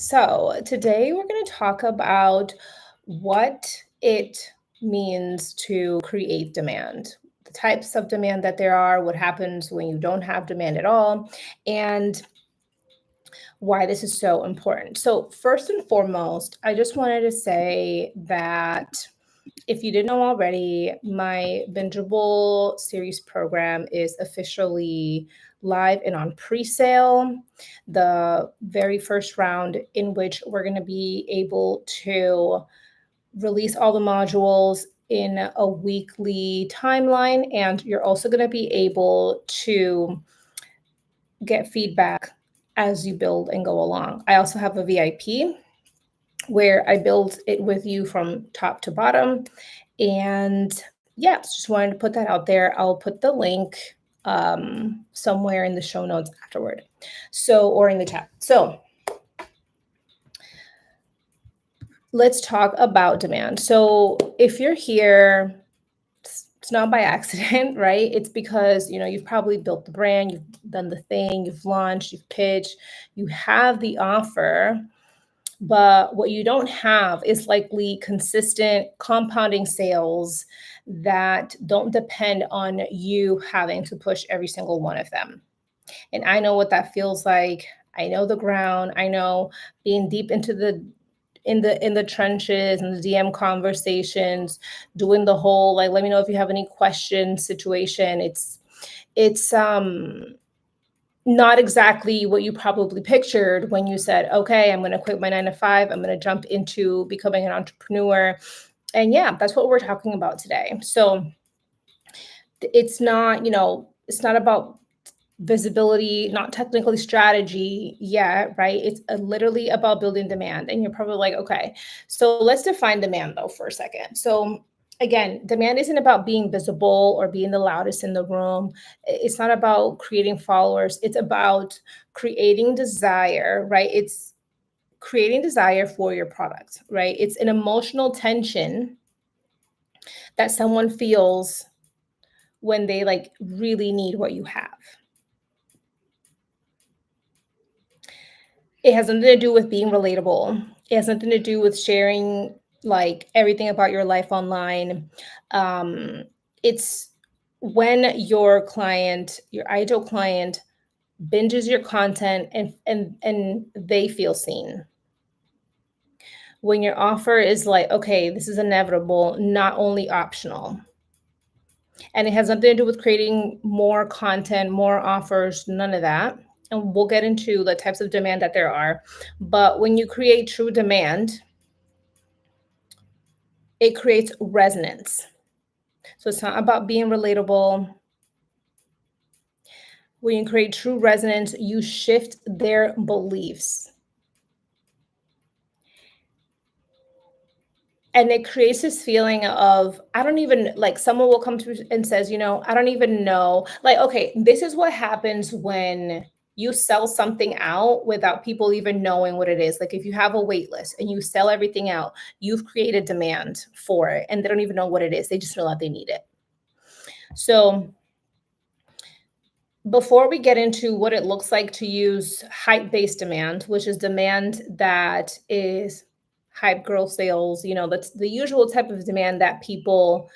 So, today we're going to talk about what it means to create demand, the types of demand that there are, what happens when you don't have demand at all, and why this is so important. So, first and foremost, I just wanted to say that if you didn't know already, my bingeable series program is officially live and on pre-sale. The very first round in which we're going to be able to release all the modules in a weekly timeline, and you're also going to be able to get feedback as you build and go along. I also have a VIP where I build it with you from top to bottom. And yeah, just wanted to put that out there. I'll put the link somewhere in the show notes afterward. Or in the chat. So, let's talk about demand. So, if you're here, it's not by accident, right? It's because, you've probably built the brand, you've done the thing, you've launched, you've pitched, you have the offer. But what you don't have is likely consistent compounding sales that don't depend on you having to push every single one of them. And I know what that feels like. I know the ground. I know being deep into the trenches and the DM conversations, doing the whole like let me know if you have any questions situation. It's not exactly what you probably pictured when you said, okay, I'm going to quit my 9 to 5. I'm going to jump into becoming an entrepreneur. And yeah, that's what we're talking about today. So it's not about visibility, not technically strategy yet, right? It's literally about building demand. And you're probably like, okay, so let's define demand though for a second. So again, demand isn't about being visible or being the loudest in the room. It's not about creating followers. It's about creating desire, right? It's creating desire for your product, right? It's an emotional tension that someone feels when they like really need what you have. It has nothing to do with being relatable. It has nothing to do with sharing like everything about your life online. It's when your client, your ideal client, binges your content and they feel seen. When your offer is like, okay, this is inevitable, not only optional. And it has nothing to do with creating more content, more offers, none of that. And we'll get into the types of demand that there are. But when you create true demand, it creates resonance. So it's not about being relatable. When you create true resonance, you shift their beliefs. And it creates this feeling of, I don't even like someone will come to and says, I don't even know. Like, okay, this is what happens when you sell something out without people even knowing what it is. Like if you have a wait list and you sell everything out, you've created demand for it and they don't even know what it is. They just feel that they need it. So before we get into what it looks like to use hype-based demand, which is demand that is hype girl sales, that's the usual type of demand that people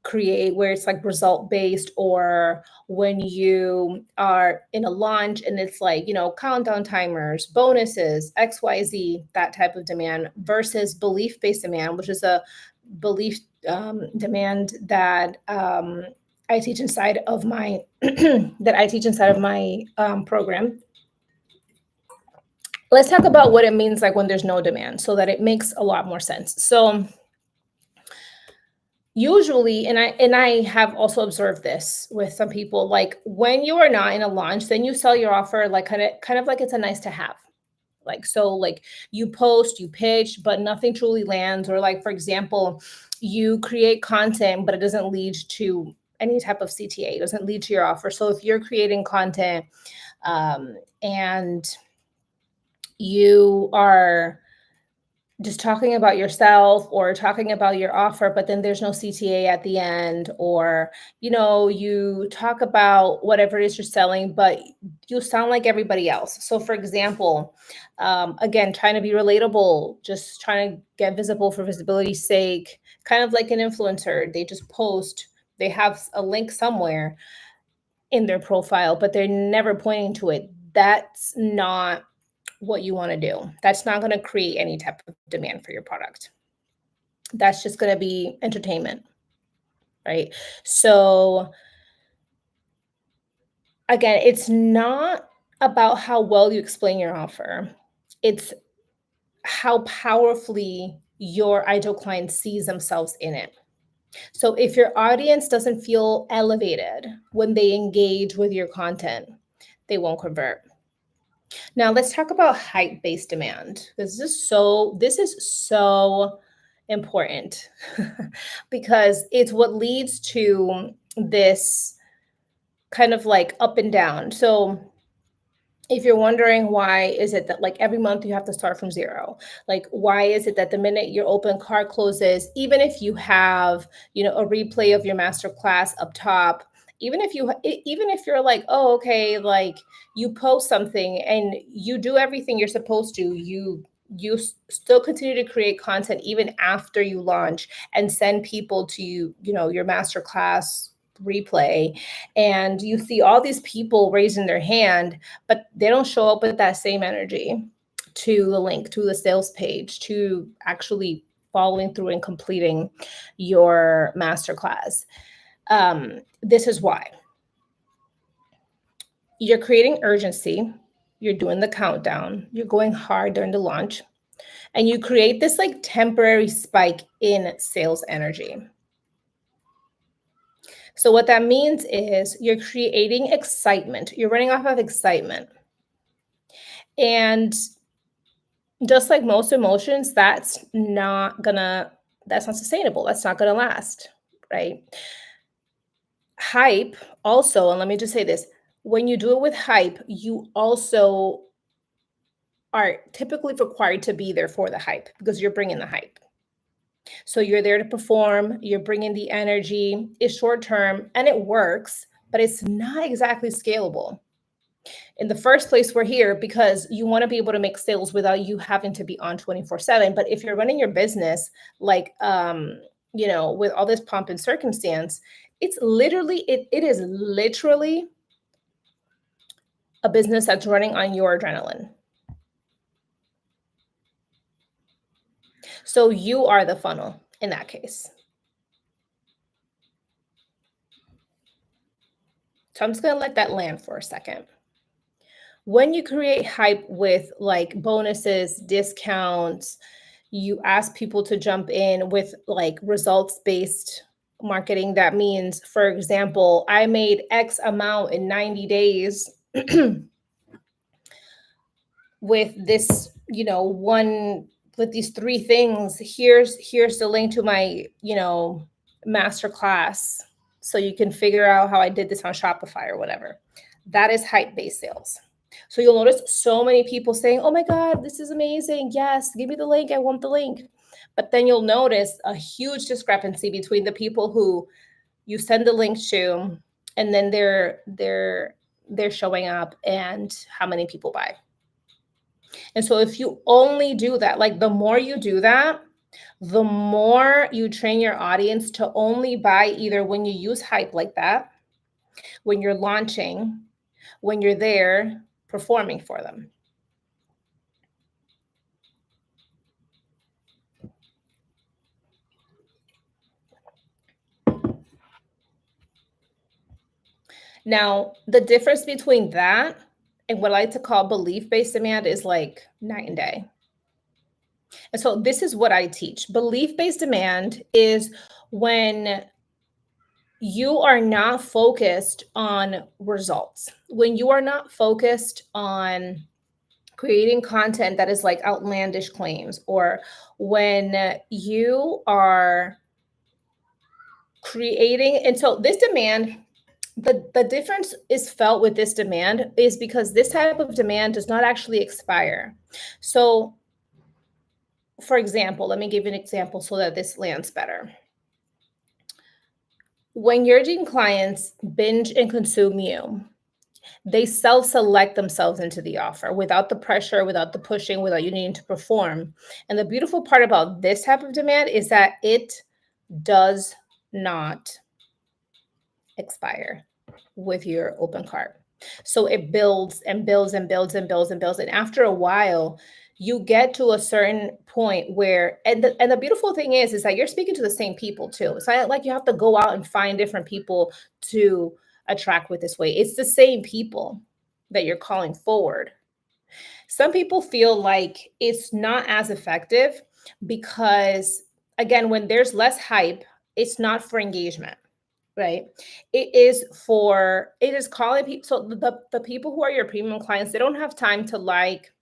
create where it's like result based, or when you are in a launch and it's like, countdown timers, bonuses, XYZ, that type of demand versus belief based demand, which is a belief demand that I teach inside of my program. Let's talk about what it means like when there's no demand so that it makes a lot more sense. So usually, and I have also observed this with some people, like when you are not in a launch, then you sell your offer like kind of like it's a nice to have. Like you post, you pitch, but nothing truly lands. Or like, for example, you create content, but it doesn't lead to any type of CTA, it doesn't lead to your offer. So if you're creating content and you are just talking about yourself or talking about your offer, but then there's no CTA at the end, or you talk about whatever it is you're selling, but you sound like everybody else. So, for example, again, trying to be relatable, just trying to get visible for visibility's sake, kind of like an influencer. They just post, they have a link somewhere in their profile, but they're never pointing to it. That's not what you want to do. That's not going to create any type of demand for your product. That's just going to be entertainment, right? So, again, it's not about how well you explain your offer, it's how powerfully your ideal client sees themselves in it. So, if your audience doesn't feel elevated when they engage with your content, they won't convert. Now let's talk about hype-based demand. This is so important because it's what leads to this kind of like up and down. So if you're wondering why is it that like every month you have to start from zero, like why is it that the minute your open cart closes, even if you have a replay of your master class up top, even if you're like, oh, okay, like you post something and you do everything you're supposed to, still continue to create content even after you launch and send people to your master class replay, and you see all these people raising their hand, but they don't show up with that same energy to the link, to the sales page, to actually following through and completing your masterclass. This is why. You're creating urgency, you're doing the countdown, you're going hard during the launch, and you create this like temporary spike in sales energy. So what that means is you're creating excitement. You're running off of excitement. And just like most emotions, that's not sustainable. That's not gonna last, right? Hype also, and let me just say this, when you do it with hype, you also are typically required to be there for the hype because you're bringing the hype. So you're there to perform, you're bringing the energy, it's short term and it works, but it's not exactly scalable. In the first place, we're here because you want to be able to make sales without you having to be on 24/7. But if you're running your business like with all this pomp and circumstance, it is literally a business that's running on your adrenaline. So you are the funnel in that case. So I'm just going to let that land for a second. When you create hype with like bonuses, discounts, you ask people to jump in with like results based marketing. That means, for example, I made X amount in 90 days with this, one with these three things. Here's the link to my, master class. So you can figure out how I did this on Shopify or whatever. That is hype-based sales. So you'll notice so many people saying, oh my God, this is amazing. Yes, give me the link. I want the link. But then you'll notice a huge discrepancy between the people who you send the link to and then they're showing up and how many people buy. And so if you only do that, like the more you do that, the more you train your audience to only buy either when you use hype like that, when you're launching, when you're there performing for them. Now, the difference between that and what I like to call belief-based demand is like night and day. And so this is what I teach. Belief-based demand is when you are not focused on results, when you are not focused on creating content that is like outlandish claims, or when you are creating. And so this demand, the difference is felt with this demand is because this type of demand does not actually expire. So For example, let me give you an example so that this lands better. When your dream clients binge and consume you, they self-select themselves into the offer without the pressure, without the pushing, without you needing to perform. And the beautiful part about this type of demand is that it does not expire with your open cart. So it builds and builds and builds and builds and builds. And after a while, you get to a certain point where, and the beautiful thing is that you're speaking to the same people too. It's not like you have to go out and find different people to attract with this way. It's the same people that you're calling forward. Some people feel like it's not as effective because, again, when there's less hype, it's not for engagement, right? It is calling people. So the people who are your premium clients, they don't have time to like,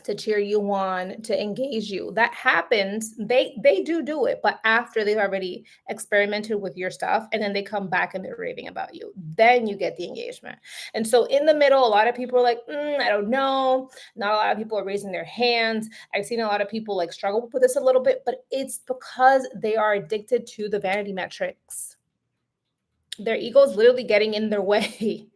to cheer you on, to engage you. That happens. They do it, but after they've already experimented with your stuff, and then they come back and they're raving about you. Then you get the engagement. And so in the middle, a lot of people are like, I don't know. Not a lot of people are raising their hands. I've seen a lot of people like struggle with this a little bit, but it's because they are addicted to the vanity metrics. Their ego is literally getting in their way.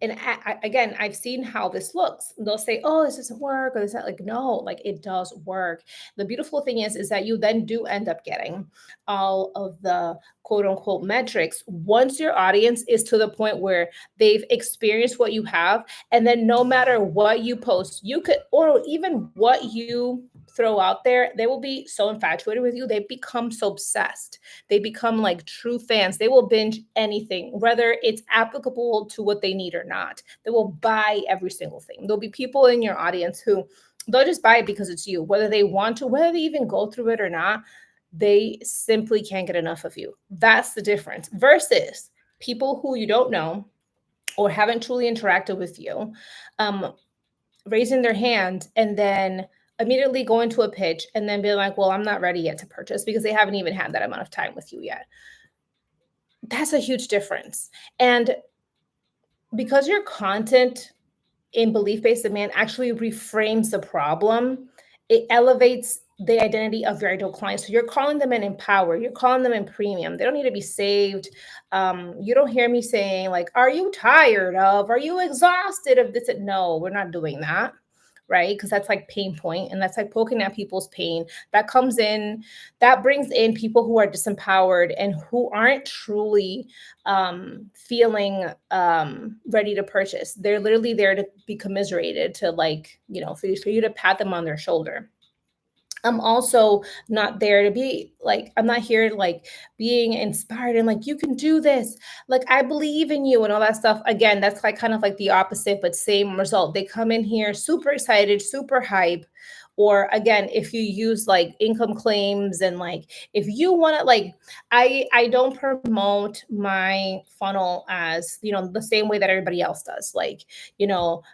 And again, I've seen how this looks. They'll say, "Oh, this doesn't work," or "This that." Like, no, like it does work. The beautiful thing is that you then do end up getting all of the quote unquote metrics once your audience is to the point where they've experienced what you have, and then no matter what you post, you could, or even what you throw out there, they will be so infatuated with you. They become so obsessed. They become like true fans. They will binge anything, whether it's applicable to what they need or not. They will buy every single thing. There'll be people in your audience who they'll just buy it because it's you, whether they want to, whether they even go through it or not. They simply can't get enough of you. That's the difference versus people who you don't know or haven't truly interacted with you, um, raising their hand and then immediately go into a pitch and then be like, well, I'm not ready yet to purchase because they haven't even had that amount of time with you yet. That's a huge difference. And because your content in belief-based demand actually reframes the problem, it elevates the identity of your ideal client. So you're calling them in empower, you're calling them in premium. They don't need to be saved. You don't hear me saying like, are you tired of, are you exhausted of this? No, we're not doing that. Right. Because that's like pain point, and that's like poking at people's pain. That comes in, that brings in people who are disempowered and who aren't truly feeling ready to purchase. They're literally there to be commiserated, to like, for you to pat them on their shoulder. I'm also not there to be like, I'm not here like being inspired and like, you can do this. Like, I believe in you and all that stuff. Again, that's like kind of like the opposite, but same result. They come in here super excited, super hype. Or again, if you use like income claims and like, if you want to like, I don't promote my funnel as, the same way that everybody else does. Like,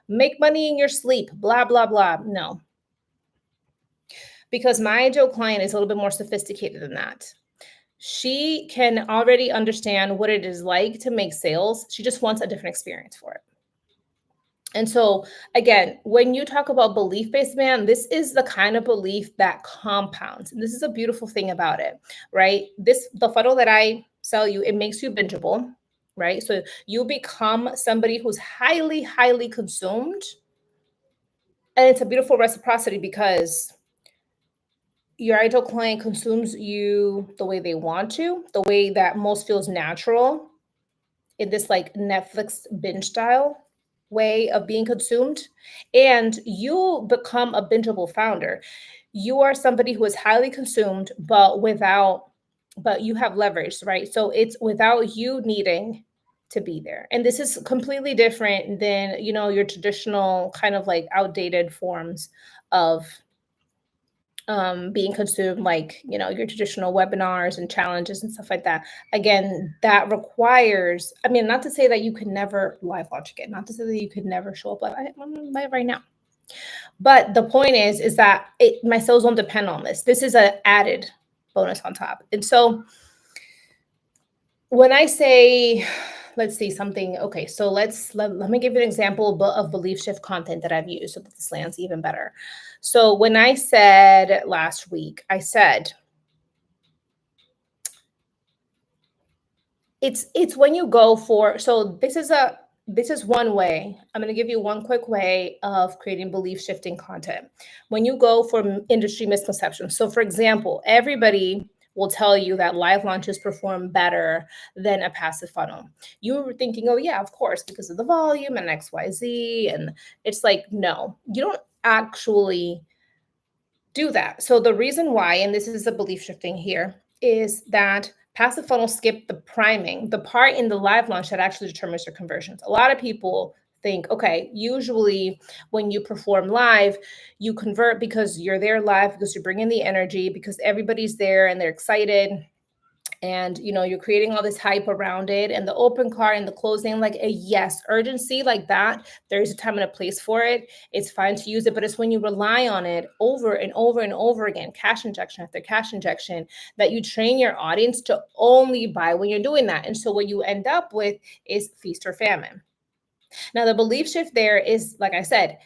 make money in your sleep, blah, blah, blah. No, because my ideal client is a little bit more sophisticated than that. She can already understand what it is like to make sales. She just wants a different experience for it. And so, again, when you talk about belief-based demand, this is the kind of belief that compounds. And this is a beautiful thing about it, right? The funnel that I sell you, it makes you bingeable, right? So you become somebody who's highly, highly consumed. And it's a beautiful reciprocity because your ideal client consumes you the way they want to, the way that most feels natural in this like Netflix binge style way of being consumed. And you become a bingeable founder. You are somebody who is highly consumed, but you have leverage, right? So it's without you needing to be there. And this is completely different than, your traditional kind of like outdated forms of being consumed, like your traditional webinars and challenges and stuff like that. Again, that requires, I mean, not to say that you could never live launch again, not to say that you could never show up live right now, but the point is that my sales don't depend on this. This is an added bonus on top. And so when I say let's see something. Okay, so let me give you an example of belief shift content that I've used so that this lands even better. So when I said last week, I said it's when you go for, so this is one way. I'm going to give you one quick way of creating belief shifting content. When you go for industry misconceptions. So for example, everybody will tell you that live launches perform better than a passive funnel. You were thinking, oh yeah, of course, because of the volume and XYZ. And it's like, no, you don't actually do that. So the reason why, and this is the belief shifting here, is that passive funnels skip the priming, the part in the live launch that actually determines your conversions. A lot of people think, okay, usually when you perform live, you convert because you're there live, because you bring in the energy, because everybody's there and they're excited, and you're creating all this hype around it, and the open card and the closing, like a yes, urgency like that. There's a time and a place for it. It's fine to use it, but it's when you rely on it over and over and over again, cash injection after cash injection, that you train your audience to only buy when you're doing that. And so what you end up with is feast or famine. Now the belief shift there is, like I said,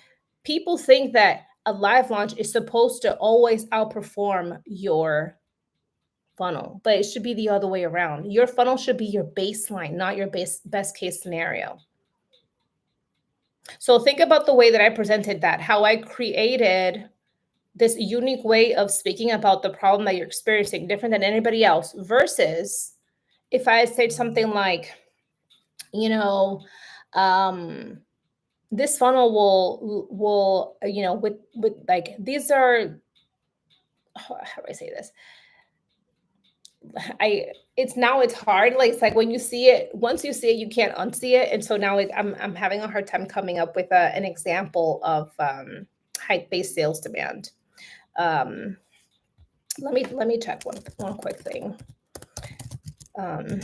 people think that a live launch is supposed to always outperform your funnel, but it should be the other way around. Your funnel should be your baseline, not your best case scenario. So think about the way that I presented that, how I created this unique way of speaking about the problem that you're experiencing, different than anybody else, versus if I said something like, this funnel will with like, these are, how do I say this? It's hard. Like, it's like when you see it, once you see it, you can't unsee it. And so now I'm having a hard time coming up with an example of hype-based sales demand. Let me check one quick thing. I'm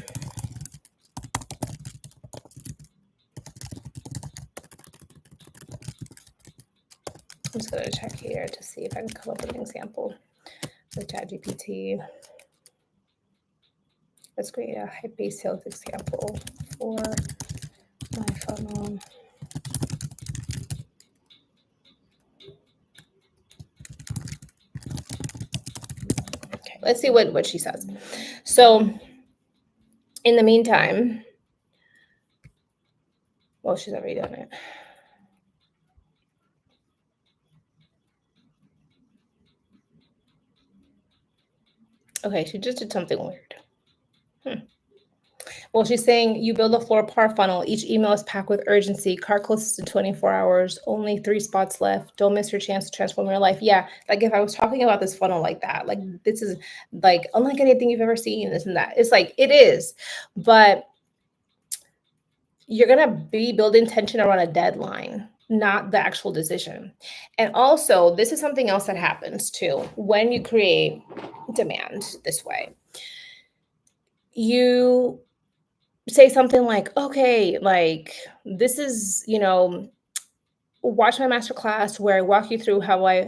just going to check here to see if I can come up with an example with ChatGPT. Let's create a hype-based sales example for my funnel. Okay, let's see what she says. So in the meantime, well, she's already done it. Okay, she just did something weird. Well, she's saying you build a 4-part funnel. Each email is packed with urgency. Cart closes in 24 hours. Only 3 spots left. Don't miss your chance to transform your life. Yeah, like if I was talking about this funnel like that, like this is like unlike anything you've ever seen, this and that. It's like, it is, but you're going to be building tension around a deadline, not the actual decision. And also, this is something else that happens too when you create demand this way. You say something like, okay, like this is, watch my masterclass where I walk you through how I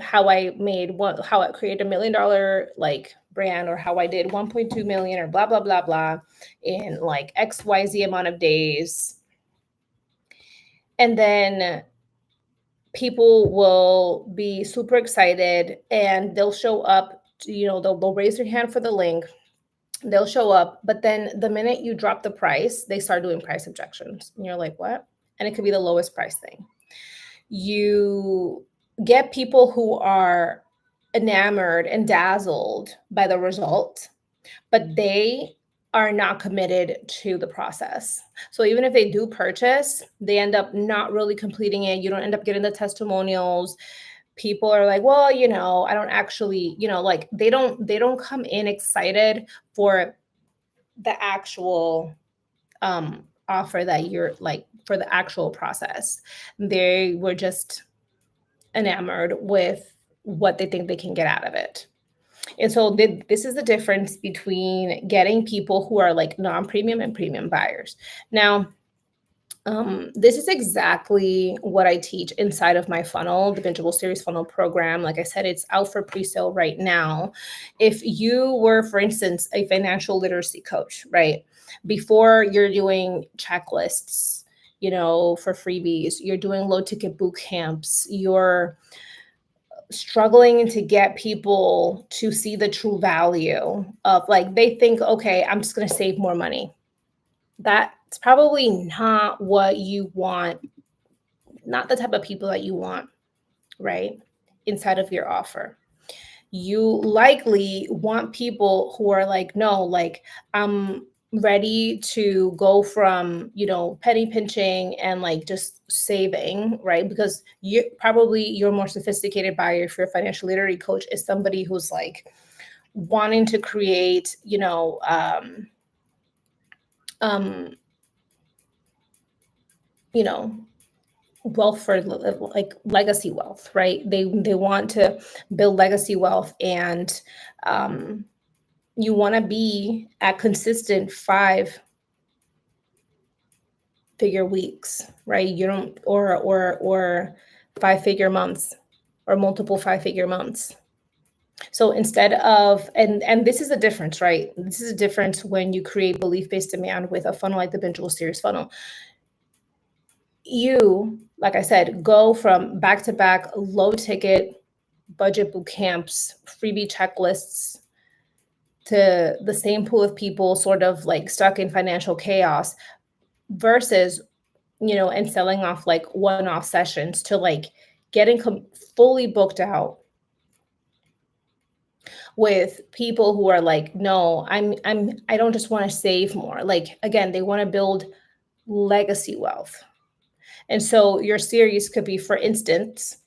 created $1 million like brand, or how I did 1.2 million, or blah, blah, blah, blah in like XYZ amount of days. And then people will be super excited and they'll show up, they'll raise their hand for the link. They'll show up, but then the minute you drop the price, they start doing price objections. And you're like, what? And it could be the lowest price thing. You get people who are enamored and dazzled by the result, but they are not committed to the process. So even if they do purchase, they end up not really completing it. You don't end up getting the testimonials. People are like, well, I don't actually, like they don't come in excited for the actual offer that you're like, for the actual process. They were just enamored with what they think they can get out of it. And so this is the difference between getting people who are like non-premium and premium buyers. Now, This is exactly what I teach inside of my funnel, the Bingeable Series Funnel program. Like I said, it's out for pre-sale right now. If you were, for instance, a financial literacy coach, right? Before you're doing checklists, for freebies, you're doing low ticket boot camps, you're struggling to get people to see the true value of, like, they think, okay, I'm just going to save more money. That's probably not what you want, not the type of people that you want, right? Inside of your offer. You likely want people who are like, no, like, I'm ready to go from, penny pinching and like just saving, right? Because your more sophisticated buyer, if you're a financial literacy coach, is somebody who's like wanting to create, um, you know, wealth for like legacy wealth, right? They want to build legacy wealth, and um, you want to be at consistent 5-figure weeks, right? You don't, or 5-figure months, or multiple 5-figure months. So instead of, and this is a difference, right? This is a difference when you create belief-based demand with a funnel like the Bingeable Series funnel. You, like I said, go from back to back low ticket budget boot camps, freebie checklists, to the same pool of people sort of like stuck in financial chaos, versus, and selling off like one-off sessions, to like getting fully booked out with people who are like, no, I don't just want to save more. Like, again, they want to build legacy wealth. And so your series could be, for instance,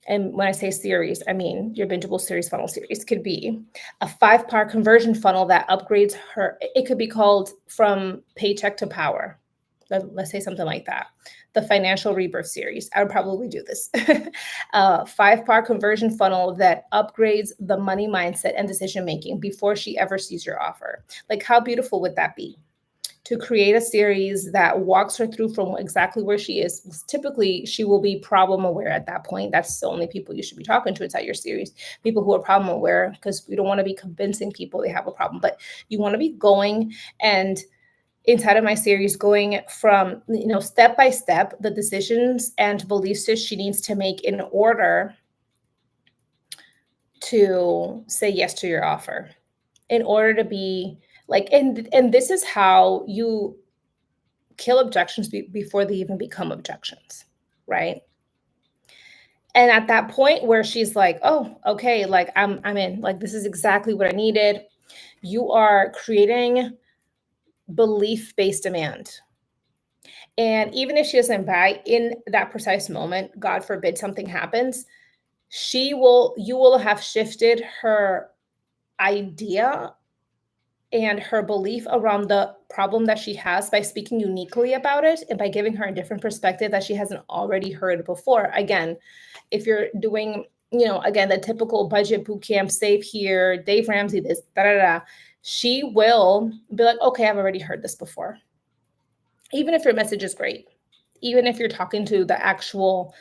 and when I say series, I mean your Bingeable Series funnel series could be a 5-part conversion funnel that upgrades her. It could be called From Paycheck to Power. Let's say something like that. The Financial Rebirth series. I would probably do this. A 5-part conversion funnel that upgrades the money mindset and decision making before she ever sees your offer. Like, how beautiful would that be? To create a series that walks her through from exactly where she is. Typically, she will be problem aware at that point. That's the only people you should be talking to inside your series. People who are problem aware, because we don't want to be convincing people they have a problem, but you want to be going, and inside of my series, going from, step by step, the decisions and beliefs that she needs to make in order to say yes to your offer, in order to be like, and this is how you kill objections before they even become objections, right? And at that point where she's like, oh, okay, like I'm in, like this is exactly what I needed, you are creating belief-based demand. And even if she doesn't buy in that precise moment, God forbid something happens, you will have shifted her idea and her belief around the problem that she has by speaking uniquely about it, and by giving her a different perspective that she hasn't already heard before. Again, if you're doing, again, the typical budget boot camp, save here, Dave Ramsey, this, da da da, she will be like, okay, I've already heard this before. Even if your message is great, even if you're talking to the actual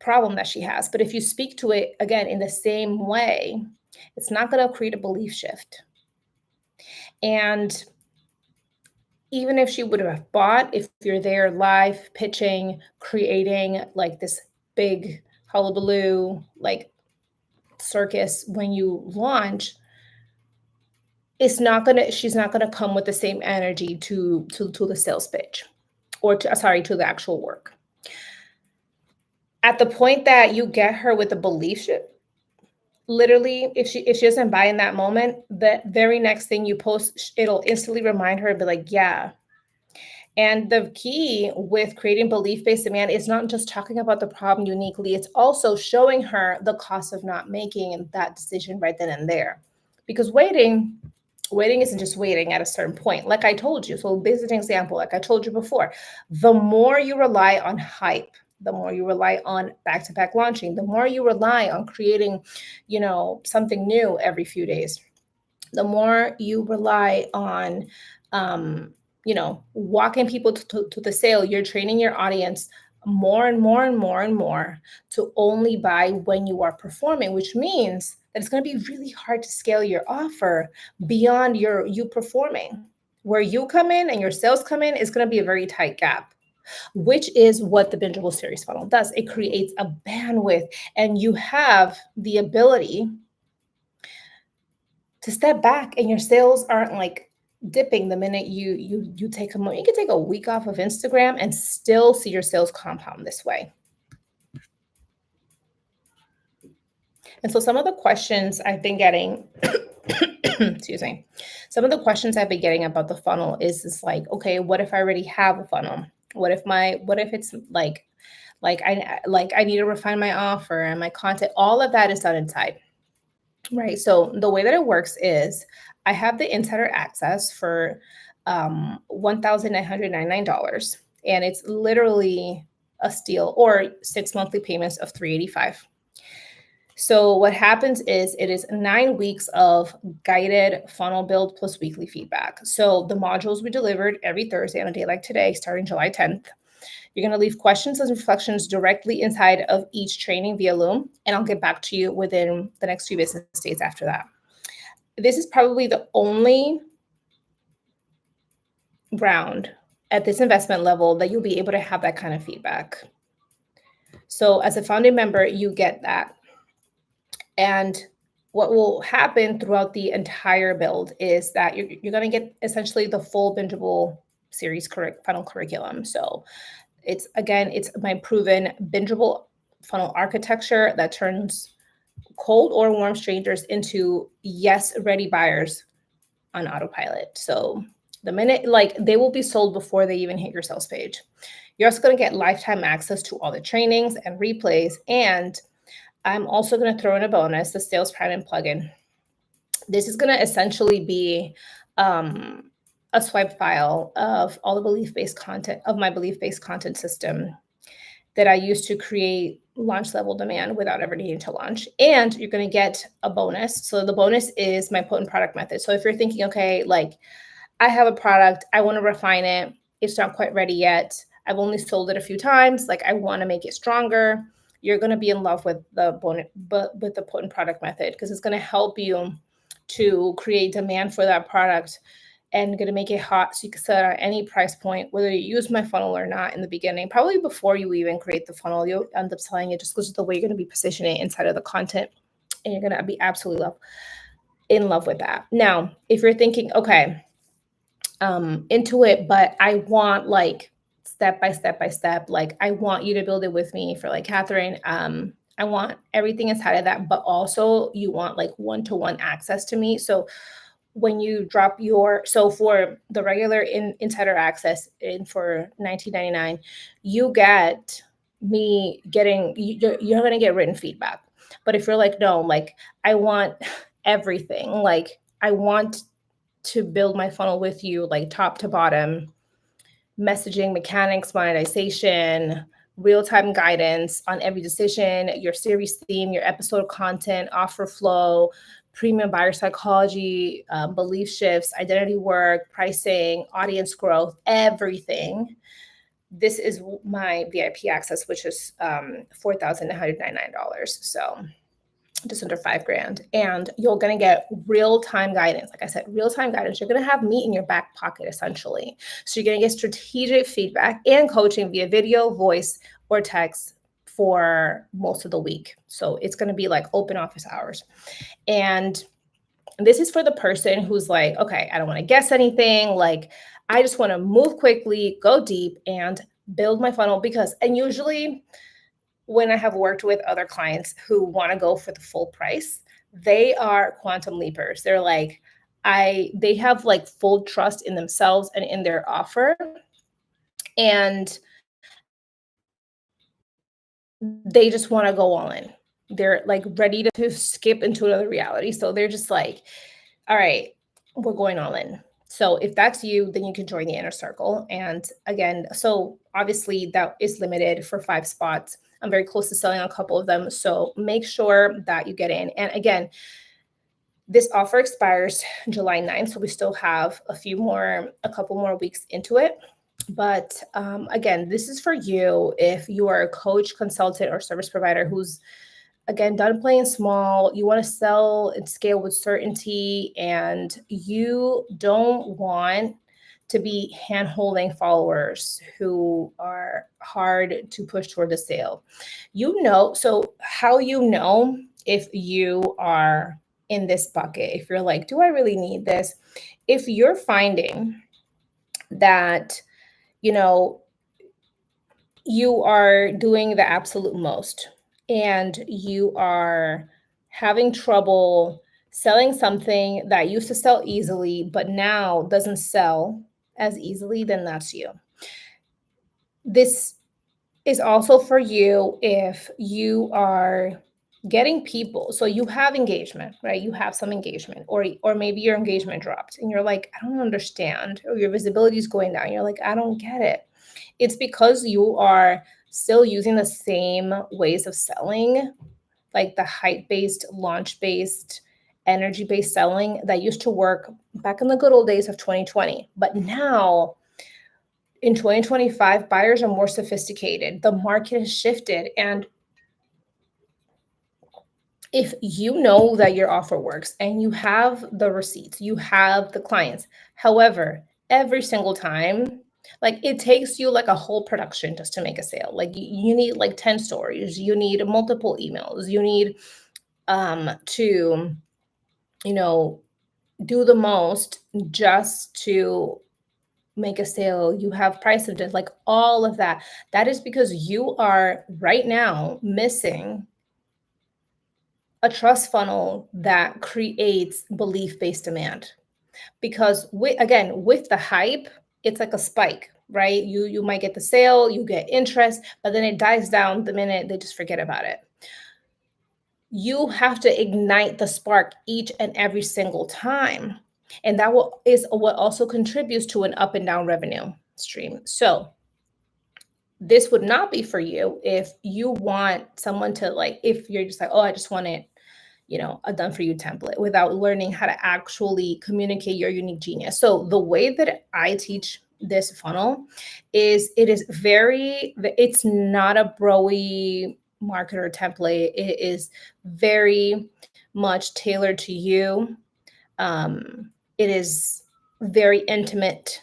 problem that she has. But if you speak to it again in the same way, it's not going to create a belief shift. And even if she would have bought, if you're there live pitching, creating like this big hullabaloo, like circus when you launch, she's not gonna come with the same energy to the sales pitch, or to the actual work. At the point that you get her with the belief shift, literally, if she doesn't buy in that moment, the very next thing you post, it'll instantly remind her and be like, yeah. And the key with creating belief-based demand is not just talking about the problem uniquely, it's also showing her the cost of not making that decision right then and there. Because waiting isn't just waiting at a certain point. Like I told you, so this is an example, like I told you before, the more you rely on hype, the more you rely on back-to-back launching, the more you rely on creating, something new every few days, the more you rely on, walking people to the sale. You're training your audience more and more and more and more to only buy when you are performing, which means that it's going to be really hard to scale your offer beyond you performing. Where you come in and your sales come in is going to be a very tight gap, which is what the bingeable series funnel does. It creates a bandwidth, and you have the ability to step back, and your sales aren't like dipping the minute you take a moment. You can take a week off of Instagram and still see your sales compound this way. And so some of the questions I've been getting, excuse me, some of the questions I've been getting about the funnel is like, okay, what if I already have a funnel? What if it's I need to refine my offer and my content? All of that is done inside. Right. So the way that it works is I have the insider access for $1,999. And it's literally a steal, or 6 monthly payments of $385. So what happens is it is 9 weeks of guided funnel build plus weekly feedback. So the modules we delivered every Thursday on a day like today, starting July 10th. You're going to leave questions and reflections directly inside of each training via Loom, and I'll get back to you within the next few business days after that. This is probably the only round at this investment level that you'll be able to have that kind of feedback. So as a founding member, you get that. And what will happen throughout the entire build is that you're going to get essentially the full bingeable series funnel curriculum. So it's my proven bingeable funnel architecture that turns cold or warm strangers into yes ready buyers on autopilot. So the minute, they will be sold before they even hit your sales page. You're also going to get lifetime access to all the trainings and replays. And I'm also going to throw in a bonus, the Sales Prime plugin. This is going to essentially be a swipe file of all the belief-based content of my belief-based content system that I use to create launch level demand without ever needing to launch. And you're going to get a bonus. So the bonus is my potent product method. So if you're thinking, okay, I have a product, I want to refine it, it's not quite ready yet, I've only sold it a few times, I want to make it stronger, you're going to be in love with the potent product method, because it's going to help you to create demand for that product and going to make it hot so you can sell it at any price point, whether you use my funnel or not in the beginning. Probably before you even create the funnel, you'll end up selling it just because of the way you're going to be positioning it inside of the content, and you're going to be absolutely in love with that. Now, if you're thinking, okay, into it, but I want step by step, I want you to build it with me for Catherine. I want everything inside of that, but also you want one-to-one access to me. So when you drop so for the regular insider access for $19.99, you get me you're going to get written feedback. But if you're no, I want everything, I want to build my funnel with you, top to bottom, messaging, mechanics, monetization, real-time guidance on every decision, your series theme, your episode content, offer flow, premium buyer psychology, belief shifts, identity work, pricing, audience growth, everything. This is my VIP access, which is $4,199. So just under $5,000. And you're going to get real-time guidance. Like I said, real-time guidance. You're going to have me in your back pocket, essentially. So you're going to get strategic feedback and coaching via video, voice, or text for most of the week. So it's going to be open office hours. And this is for the person who's okay, I don't want to guess anything. I just want to move quickly, go deep, and build my funnel and usually when I have worked with other clients who want to go for the full price, they are quantum leapers. They're they have full trust in themselves and in their offer. And they just want to go all in. They're ready to skip into another reality. So they're just all right, we're going all in. So if that's you, then you can join the inner circle. And again, so obviously that is limited for 5 spots. I'm very close to selling a couple of them. So make sure that you get in. And again, This offer expires July 9th, so we still have a couple more weeks into it. But again, this is for you if you are a coach, consultant, or service provider who's, again, done playing small. You want to sell and scale with certainty, and you don't want to be hand-holding followers who are hard to push toward the sale. So how you know if you are in this bucket, if you're like, do I really need this? If you're finding that, you know, you are doing the absolute most and you are having trouble selling something that used to sell easily but now doesn't sell as easily, then that's you. This is also for you if you are getting people. So you have engagement, right? You have some engagement, or maybe your engagement dropped and you're like, I don't understand, or your visibility is going down. You're like, I don't get it. It's because you are still using the same ways of selling, like the hype-based, launch-based, energy-based selling that used to work back in the good old days of 2020. But now in 2025, buyers are more sophisticated. The market has shifted. And if you know that your offer works and you have the receipts, you have the clients, however, every single time, like it takes you like a whole production just to make a sale. Like you need like 10 stories, you need multiple emails, you need to, you know, do the most just to make a sale. You have price of like all of that. That is because you are right now missing a trust funnel that creates belief-based demand. Because with the hype, it's like a spike, right? You might get the sale, you get interest, but then it dies down the minute they just forget about it. You have to ignite the spark each and every single time. And is what also contributes to an up and down revenue stream. So this would not be for you if you want someone to like, if you're just like, oh, I just want it, a done for you template without learning how to actually communicate your unique genius. So the way that I teach this funnel is it's not a broy marketer template. It is very much tailored to you. It is very intimate.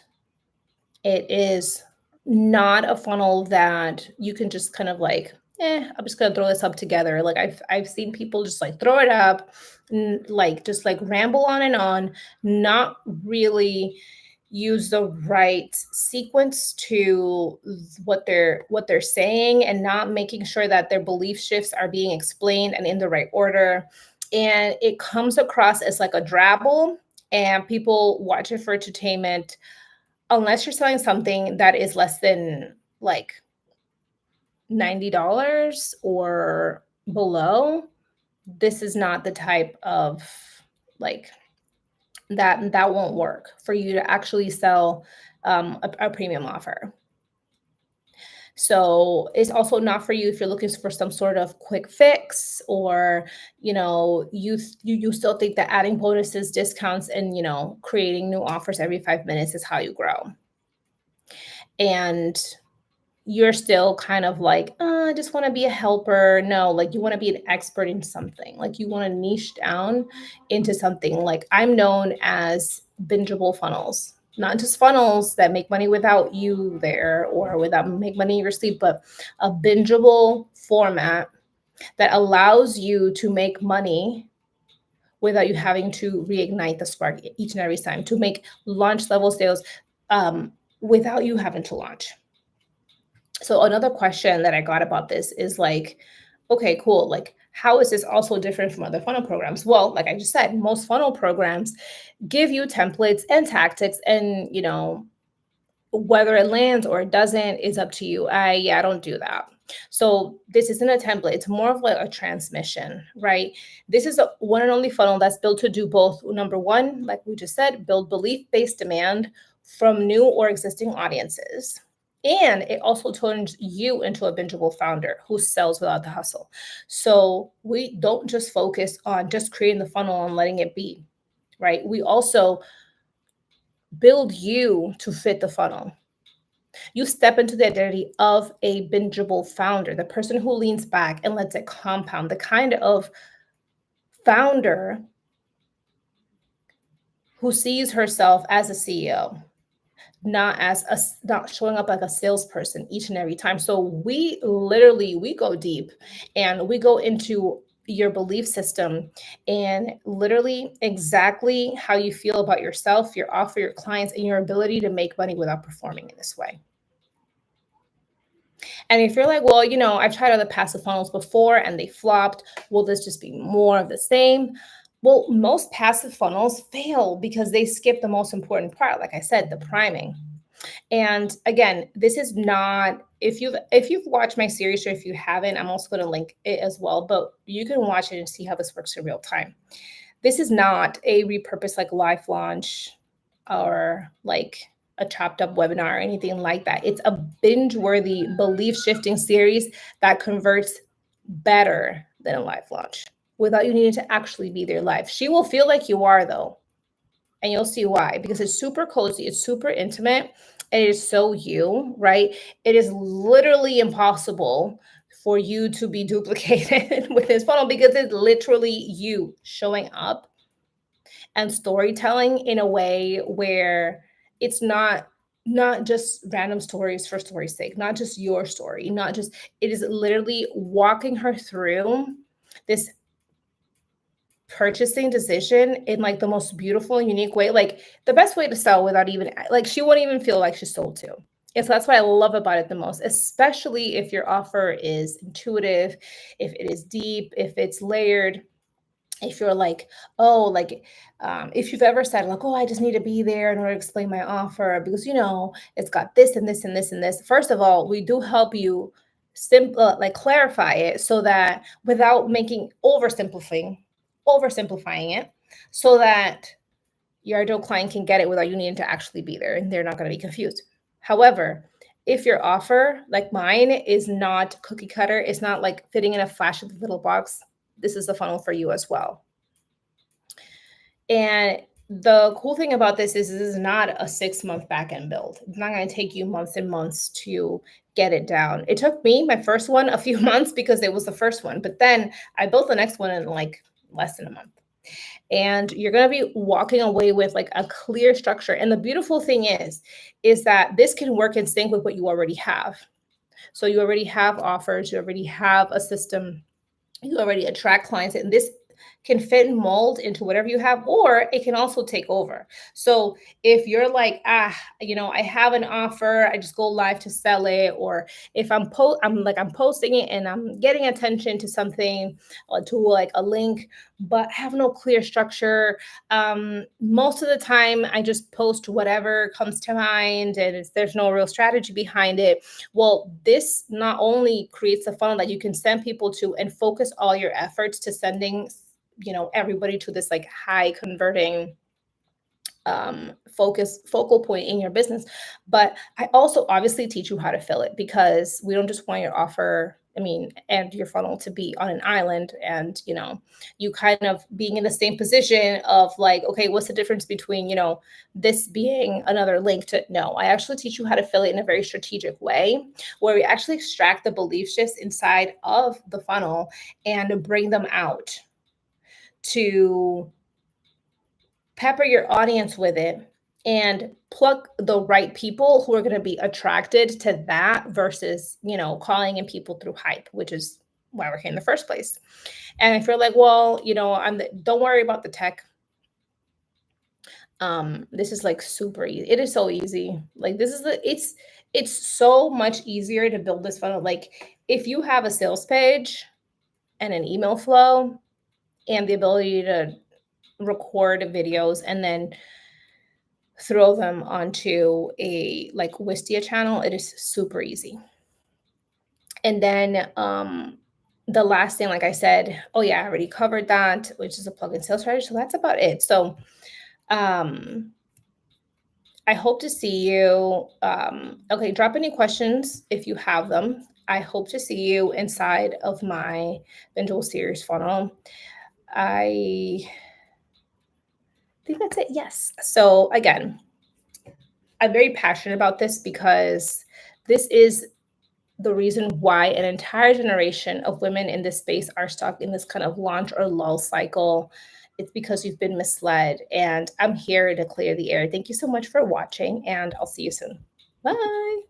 It is not a funnel that you can just kind of like, I'm just gonna throw this up together. Like I've seen people just like throw it up, like just like ramble on and on, not really use the right sequence to what they're saying, and not making sure that their belief shifts are being explained and in the right order. And it comes across as like a drabble, and people watch it for entertainment. Unless you're selling something that is less than like $90 or below, this is not the type of like that won't work for you to actually sell a premium offer. So it's also not for you if you're looking for some sort of quick fix, or you still think that adding bonuses, discounts, and creating new offers every 5 minutes is how you grow. And you're still kind of like, I just want to be a helper. No, like you want to be an expert in something. Like you want to niche down into something. Like I'm known as bingeable funnels, not just funnels that make money without you there or without make money in your sleep, but a bingeable format that allows you to make money without you having to reignite the spark each and every time, to make launch level sales without you having to launch. So another question that I got about this is like, okay, cool. Like, how is this also different from other funnel programs? Well, like I just said, most funnel programs give you templates and tactics, and whether it lands or it doesn't is up to you. I don't do that. So this isn't a template. It's more of like a transmission, right? This is a one and only funnel that's built to do both. Number one, like we just said, build belief-based demand from new or existing audiences. And it also turns you into a bingeable founder who sells without the hustle. So we don't just focus on just creating the funnel and letting it be, right? We also build you to fit the funnel. You step into the identity of a bingeable founder, the person who leans back and lets it compound, the kind of founder who sees herself as a CEO, not showing up like a salesperson each and every time. So we go deep and we go into your belief system and literally exactly how you feel about yourself, your offer, your clients, and your ability to make money without performing in this way. And if you're like, well, I've tried other passive funnels before and they flopped, will this just be more of the same? Well, most passive funnels fail because they skip the most important part. Like I said, the priming. And again, this is not, if you've watched my series, or if you haven't, I'm also going to link it as well, but you can watch it and see how this works in real time. This is not a repurposed like live launch or like a chopped up webinar or anything like that. It's a binge-worthy belief shifting series that converts better than a live launch without you needing to actually be there live. She will feel like you are though, and you'll see why, because it's super cozy, it's super intimate, and it is so you, right? It is literally impossible for you to be duplicated with this funnel because it's literally you showing up and storytelling in a way where it's not just random stories for story's sake, not just your story, not just, it is literally walking her through this purchasing decision in like the most beautiful and unique way, like the best way to sell without even, like, she won't even feel like she sold to. And so that's what I love about it the most, especially if your offer is intuitive, if it is deep, if it's layered, if you're like, oh, like, if you've ever said like, oh, I just need to be there in order to explain my offer because it's got this and this and this and this. First of all, we do help you simple like clarify it so that without making oversimplifying it, so that your ideal client can get it without you needing to actually be there and they're not going to be confused. However, if your offer, like mine, is not cookie cutter, it's not like fitting in a flashy little box, this is the funnel for you as well. And the cool thing about this is not a 6-month back-end build. It's not going to take you months and months to get it down. It took me, my first one, a few months because it was the first one, but then I built the next one in like less than a month. And you're going to be walking away with like a clear structure. And the beautiful thing is that this can work in sync with what you already have. So you already have offers, you already have a system, you already attract clients, and this can fit and mold into whatever you have, or it can also take over. So if you're like, I have an offer, I just go live to sell it, or if I'm posting it and I'm getting attention to something, to like a link, but have no clear structure. Most of the time I just post whatever comes to mind and there's no real strategy behind it. Well, this not only creates a funnel that you can send people to and focus all your efforts to sending everybody to this like high converting focal point in your business, but I also obviously teach you how to fill it, because we don't just want your offer, and your funnel to be on an island and you kind of being in the same position of like, okay, what's the difference between this being another link to, no, I actually teach you how to fill it in a very strategic way where we actually extract the belief shifts inside of the funnel and bring them out to pepper your audience with it and pluck the right people who are going to be attracted to that versus, calling in people through hype, which is why we're here in the first place. And if you're like, well, don't worry about the tech. This is like super easy. It is so easy. Like it's so much easier to build this funnel. Like if you have a sales page and an email flow and the ability to record videos and then throw them onto a like Wistia channel, it is super easy. And then the last thing, like I said, oh yeah, I already covered that, which is a plugin sales strategy. So that's about it. So I hope to see you. Okay, drop any questions if you have them. I hope to see you inside of my Visual Series funnel. I think that's it. Yes. So, again, I'm very passionate about this because this is the reason why an entire generation of women in this space are stuck in this kind of launch or lull cycle. It's because you've been misled, and I'm here to clear the air. Thank you so much for watching, and I'll see you soon. Bye.